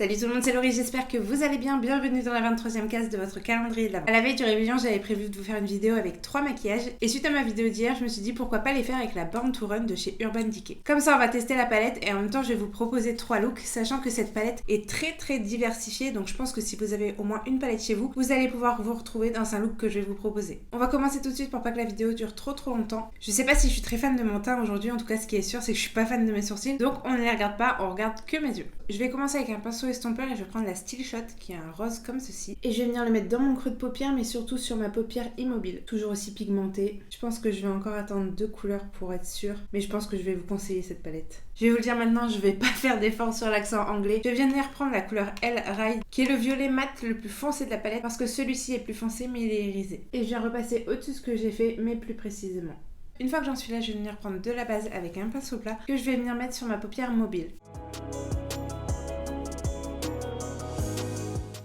Salut tout le monde, c'est Laurie, j'espère que vous allez bien. Bienvenue dans la 23e case de votre calendrier de l'Avent. À la veille du réveillon, j'avais prévu de vous faire une vidéo avec 3 maquillages. Et suite à ma vidéo d'hier, je me suis dit pourquoi pas les faire avec la Born to Run de chez Urban Decay. Comme ça, on va tester la palette et en même temps, je vais vous proposer 3 looks, sachant que cette palette est très diversifiée. Donc je pense que si vous avez au moins une palette chez vous, vous allez pouvoir vous retrouver dans un look que je vais vous proposer. On va commencer tout de suite pour pas que la vidéo dure trop longtemps. Je sais pas si je suis très fan de mon teint aujourd'hui, en tout cas ce qui est sûr, c'est que je suis pas fan de mes sourcils. Donc on ne les regarde pas, on regarde que mes yeux. Je vais commencer avec un pinceau estompeur et je vais prendre la Steel Shot qui est un rose comme ceci. Et je vais venir le mettre dans mon creux de paupière mais surtout sur ma paupière immobile. Toujours aussi pigmentée. Je pense que je vais encore attendre 2 couleurs pour être sûre. Mais je pense que je vais vous conseiller cette palette. Je vais vous le dire maintenant, je vais pas faire d'effort sur l'accent anglais. Je viens de venir prendre la couleur L Ride qui est le violet mat le plus foncé de la palette parce que celui-ci est plus foncé mais il est irisé. Et je viens repasser au-dessus de ce que j'ai fait mais plus précisément. Une fois que j'en suis là, je vais venir prendre de la base avec un pinceau plat que je vais venir mettre sur ma paupière mobile.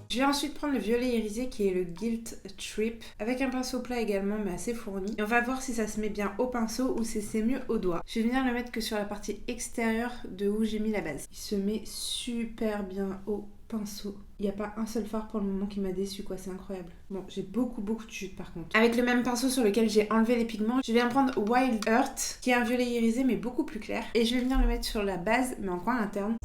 Je vais ensuite prendre le violet irisé qui est le Guilt Trip avec un pinceau plat également mais assez fourni. Et on va voir si ça se met bien au pinceau ou si c'est mieux au doigt. Je vais venir le mettre que sur la partie extérieure de où j'ai mis la base. Il se met super bien au pinceau. Il n'y a pas un seul fard pour le moment qui m'a déçu quoi, c'est incroyable. Bon, j'ai beaucoup de chutes par contre. Avec le même pinceau sur lequel j'ai enlevé les pigments, je viens prendre Wild Earth qui est un violet irisé mais beaucoup plus clair. Et je vais venir le mettre sur la base mais en coin interne.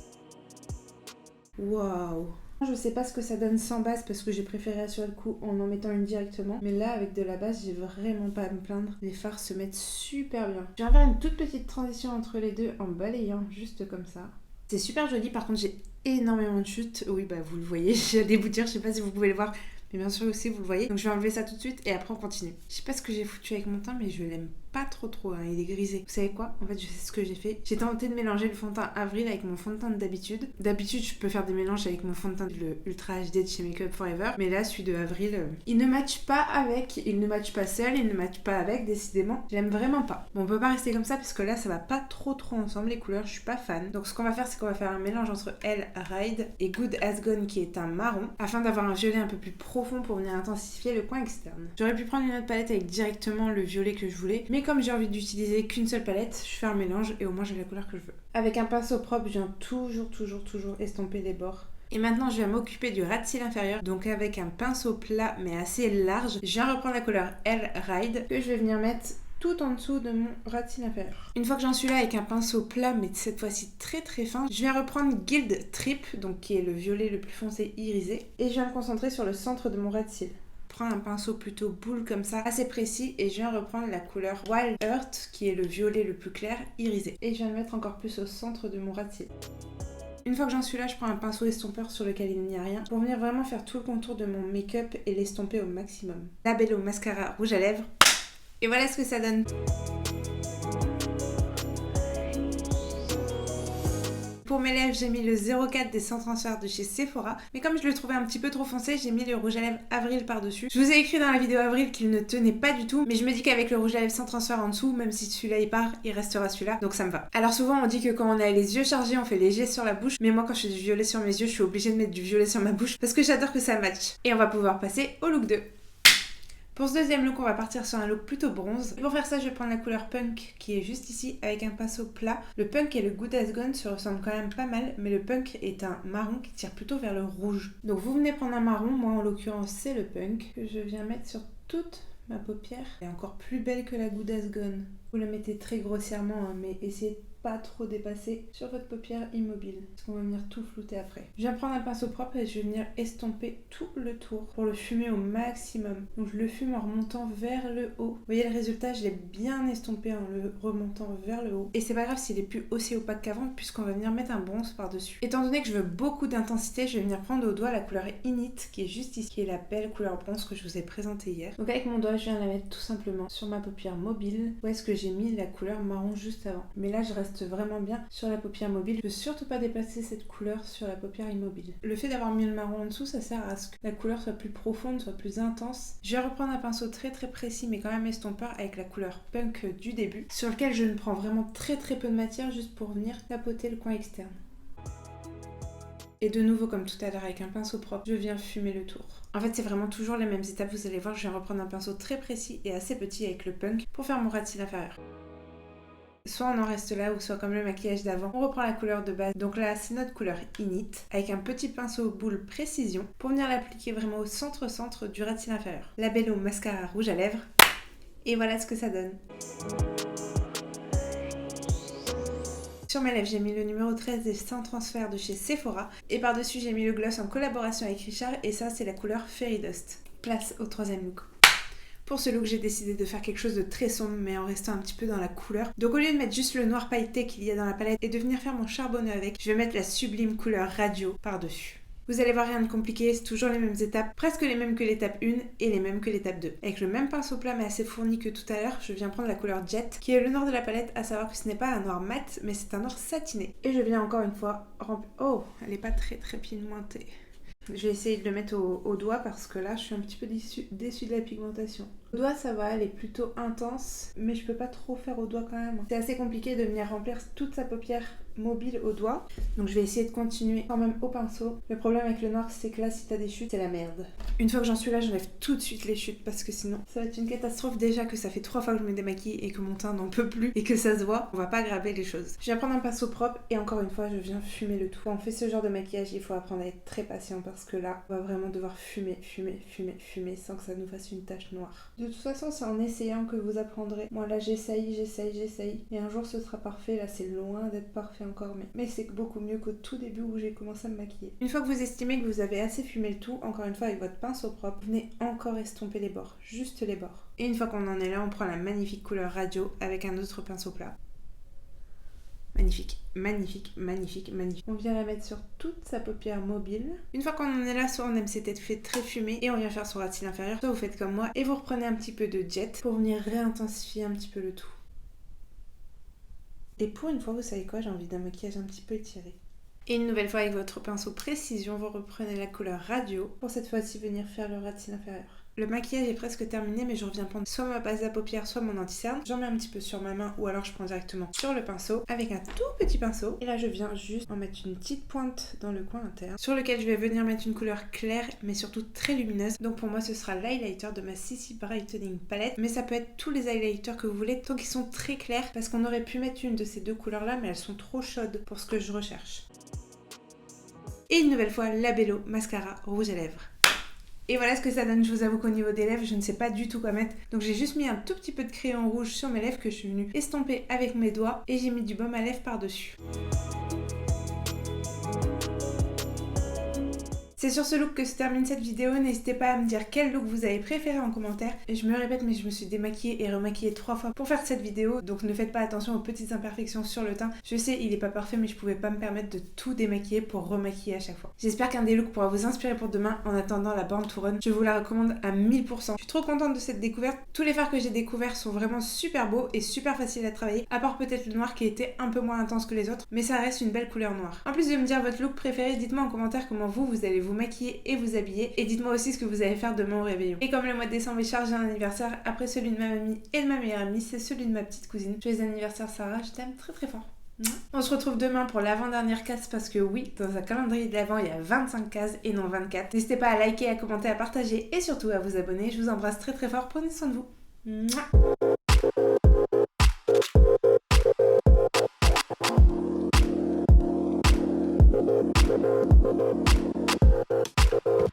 Waouh! Je sais pas ce que ça donne sans base parce que j'ai préféré assurer le coup en mettant une directement. Mais là, avec de la base, j'ai vraiment pas à me plaindre. Les fards se mettent super bien. Je viens faire une toute petite transition entre les deux en balayant juste comme ça. C'est super joli, par contre j'ai énormément de chutes. Oui, bah vous le voyez, j'ai des boutures, je sais pas si vous pouvez le voir. Mais bien sûr aussi vous le voyez. Donc je vais enlever ça tout de suite et après on continue. Je sais pas ce que j'ai foutu avec mon teint mais je l'aime pas trop hein. Il est grisé. Vous savez quoi? En fait je sais ce que j'ai fait. J'ai tenté de mélanger le fond de teint Avril avec mon fond de teint d'habitude. D'habitude je peux faire des mélanges avec mon fond de teint le Ultra HD de chez Make Up Forever. Mais là celui de Avril, il ne match pas avec, il ne match pas seul, il ne match pas avec, décidément. Je l'aime vraiment pas. Bon on peut pas rester comme ça parce que là ça va pas trop ensemble les couleurs, je suis pas fan. Donc ce qu'on va faire c'est qu'on va faire un mélange entre L Ride et Good As Gone qui est un marron afin d'avoir un violet un peu plus profond pour venir intensifier le coin externe. J'aurais pu prendre une autre palette avec directement le violet que je voulais, mais comme j'ai envie d'utiliser qu'une seule palette, je fais un mélange et au moins j'ai la couleur que je veux. Avec un pinceau propre, je viens toujours estomper les bords. Et maintenant je vais m'occuper du ras de cils inférieur, donc avec un pinceau plat mais assez large, je viens reprendre la couleur L Ride que je vais venir mettre tout en dessous de mon ras de cils inférieur. Une fois que j'en suis là avec un pinceau plat mais cette fois-ci très fin, je viens reprendre Guild Trip, donc qui est le violet le plus foncé irisé, et je viens me concentrer sur le centre de mon ras de cils. Je prends un pinceau plutôt boule comme ça, assez précis, et je viens reprendre la couleur Wild Earth qui est le violet le plus clair irisé. Et je viens le mettre encore plus au centre de mon ras de cils. Une fois que j'en suis là, je prends un pinceau estompeur sur lequel il n'y a rien pour venir vraiment faire tout le contour de mon make-up et l'estomper au maximum. Labello mascara rouge à lèvres. Et voilà ce que ça donne. Pour mes lèvres, j'ai mis le 04 des sans transfert de chez Sephora. Mais comme je le trouvais un petit peu trop foncé, j'ai mis le rouge à lèvres Avril par-dessus. Je vous ai écrit dans la vidéo Avril qu'il ne tenait pas du tout. Mais je me dis qu'avec le rouge à lèvres sans transfert en dessous, même si celui-là il part, il restera celui-là. Donc ça me va. Alors souvent on dit que quand on a les yeux chargés, on fait léger sur la bouche. Mais moi quand je fais du violet sur mes yeux, je suis obligée de mettre du violet sur ma bouche. Parce que j'adore que ça matche. Et on va pouvoir passer au look 2. Pour ce deuxième look, on va partir sur un look plutôt bronze. Et pour faire ça, je vais prendre la couleur Punk qui est juste ici avec un pinceau plat. Le Punk et le Good As Gone se ressemblent quand même pas mal, mais le Punk est un marron qui tire plutôt vers le rouge. Donc vous venez prendre un marron, moi en l'occurrence c'est le Punk, que je viens mettre sur toute ma paupière. Elle est encore plus belle que la Good As Gone. Vous la mettez très grossièrement, hein, mais essayez de pas trop dépasser sur votre paupière immobile parce qu'on va venir tout flouter après. Je viens prendre un pinceau propre et je vais venir estomper tout le tour pour le fumer au maximum. Donc je le fume en remontant vers le haut. Vous voyez le résultat, je l'ai bien estompé en le remontant vers le haut. Et c'est pas grave s'il est plus aussi opaque qu'avant puisqu'on va venir mettre un bronze par-dessus. Étant donné que je veux beaucoup d'intensité, je vais venir prendre au doigt la couleur Init qui est juste ici, qui est la belle couleur bronze que je vous ai présentée hier. Donc avec mon doigt, je viens la mettre tout simplement sur ma paupière mobile où est-ce que j'ai mis la couleur marron juste avant. Mais là, je reste vraiment bien sur la paupière mobile. Je veux surtout pas dépasser cette couleur sur la paupière immobile. Le fait d'avoir mis le marron en dessous, ça sert à ce que la couleur soit plus profonde, soit plus intense. Je vais reprendre un pinceau très précis mais quand même estompeur avec la couleur Punk du début, sur lequel je ne prends vraiment très peu de matière juste pour venir tapoter le coin externe. Et de nouveau, comme tout à l'heure, avec un pinceau propre, je viens fumer le tour. En fait, c'est vraiment toujours les mêmes étapes. Vous allez voir, je viens reprendre un pinceau très précis et assez petit avec le Punk pour faire mon ras de cils inférieur. Soit on en reste là, ou soit comme le maquillage d'avant, on reprend la couleur de base. Donc là, c'est notre couleur Init, avec un petit pinceau boule précision, pour venir l'appliquer vraiment au centre du ras de cils inférieur. Labello mascara rouge à lèvres, et voilà ce que ça donne. Sur mes lèvres, j'ai mis le numéro 13 des Sans Transfert de chez Sephora, et par-dessus, j'ai mis le gloss en collaboration avec Richard, et ça, c'est la couleur Fairy Dust. Place au troisième look. Pour ce look, j'ai décidé de faire quelque chose de très sombre, mais en restant un petit peu dans la couleur. Donc au lieu de mettre juste le noir pailleté qu'il y a dans la palette et de venir faire mon charbonneux avec, je vais mettre la sublime couleur Radio par-dessus. Vous allez voir, rien de compliqué, c'est toujours les mêmes étapes, presque les mêmes que l'étape 1 et les mêmes que l'étape 2. Avec le même pinceau plat mais assez fourni que tout à l'heure, je viens prendre la couleur Jet, qui est le noir de la palette, à savoir que ce n'est pas un noir mat, mais c'est un noir satiné. Et je viens encore une fois remplir... Oh, elle est pas très pigmentée. Je vais essayer de le mettre au doigt parce que là, je suis un petit peu déçue de la pigmentation. Au doigt, ça va, elle est plutôt intense, mais je peux pas trop faire au doigt quand même. C'est assez compliqué de venir remplir toute sa paupière mobile au doigt. Donc je vais essayer de continuer quand même au pinceau. Le problème avec le noir, c'est que là, si t'as des chutes, c'est la merde. Une fois que j'en suis là, j'enlève tout de suite les chutes parce que sinon, ça va être une catastrophe. Déjà que ça fait 3 fois que je me démaquille et que mon teint n'en peut plus et que ça se voit, on va pas aggraver les choses. Je viens prendre un pinceau propre et encore une fois, je viens fumer le tout. Quand on fait ce genre de maquillage, il faut apprendre à être très patient parce que là, on va vraiment devoir fumer sans que ça nous fasse une tache noire. De toute façon, c'est en essayant que vous apprendrez. Moi là, j'essaye. Et un jour, ce sera parfait. Là, c'est loin d'être parfait encore, mais c'est beaucoup mieux qu'au tout début où j'ai commencé à me maquiller. Une fois que vous estimez que vous avez assez fumé le tout, encore une fois avec votre pinceau propre, venez encore estomper les bords, juste les bords. Et une fois qu'on en est là, on prend la magnifique couleur Radio avec un autre pinceau plat. Magnifique. On vient la mettre sur toute sa paupière mobile. Une fois qu'on en est là, soit on aime cet effet très fumé et on vient faire son ras de cils inférieur, soit vous faites comme moi et vous reprenez un petit peu de Jet pour venir réintensifier un petit peu le tout. Et pour une fois, vous savez quoi, j'ai envie d'un maquillage un petit peu étiré. Et une nouvelle fois avec votre pinceau précision, vous reprenez la couleur Radio pour cette fois-ci venir faire le ras de cils inférieur. Le maquillage est presque terminé, mais je reviens prendre soit ma base à paupières, soit mon anti-cerne. J'en mets un petit peu sur ma main ou alors je prends directement sur le pinceau avec un tout petit pinceau. Et là, je viens juste en mettre une petite pointe dans le coin interne sur lequel je vais venir mettre une couleur claire, mais surtout très lumineuse. Donc pour moi, ce sera l'highlighter de ma CC Brightening Palette, mais ça peut être tous les highlighters que vous voulez, tant qu'ils sont très clairs, parce qu'on aurait pu mettre une de ces deux couleurs-là, mais elles sont trop chaudes pour ce que je recherche. Et une nouvelle fois, Labello mascara rouge à lèvres. Et voilà ce que ça donne. Je vous avoue qu'au niveau des lèvres, je ne sais pas du tout quoi mettre. Donc j'ai juste mis un tout petit peu de crayon rouge sur mes lèvres que je suis venue estomper avec mes doigts. Et j'ai mis du baume à lèvres par-dessus. C'est sur ce look que se termine cette vidéo. N'hésitez pas à me dire quel look vous avez préféré en commentaire. Et je me répète, mais je me suis démaquillée et remaquillée 3 fois pour faire cette vidéo. Donc ne faites pas attention aux petites imperfections sur le teint. Je sais, il est pas parfait, mais je pouvais pas me permettre de tout démaquiller pour remaquiller à chaque fois. J'espère qu'un des looks pourra vous inspirer pour demain. En attendant la Born to Run, je vous la recommande à 1000%. Je suis trop contente de cette découverte. Tous les fards que j'ai découverts sont vraiment super beaux et super faciles à travailler. À part peut-être le noir qui était un peu moins intense que les autres. Mais ça reste une belle couleur noire. En plus de me dire votre look préféré, dites-moi en commentaire comment vous allez vous maquiller et vous habiller, et dites-moi aussi ce que vous allez faire demain au réveillon. Et comme le mois de décembre est chargé d'un anniversaire, après celui de ma mamie et de ma meilleure amie, c'est celui de ma petite cousine. Joyeux anniversaire Sarah, je t'aime très fort. On se retrouve demain pour l'avant-dernière case parce que oui, dans un calendrier de l'avant, il y a 25 cases et non 24. N'hésitez pas à liker, à commenter, à partager et surtout à vous abonner. Je vous embrasse très fort, prenez soin de vous.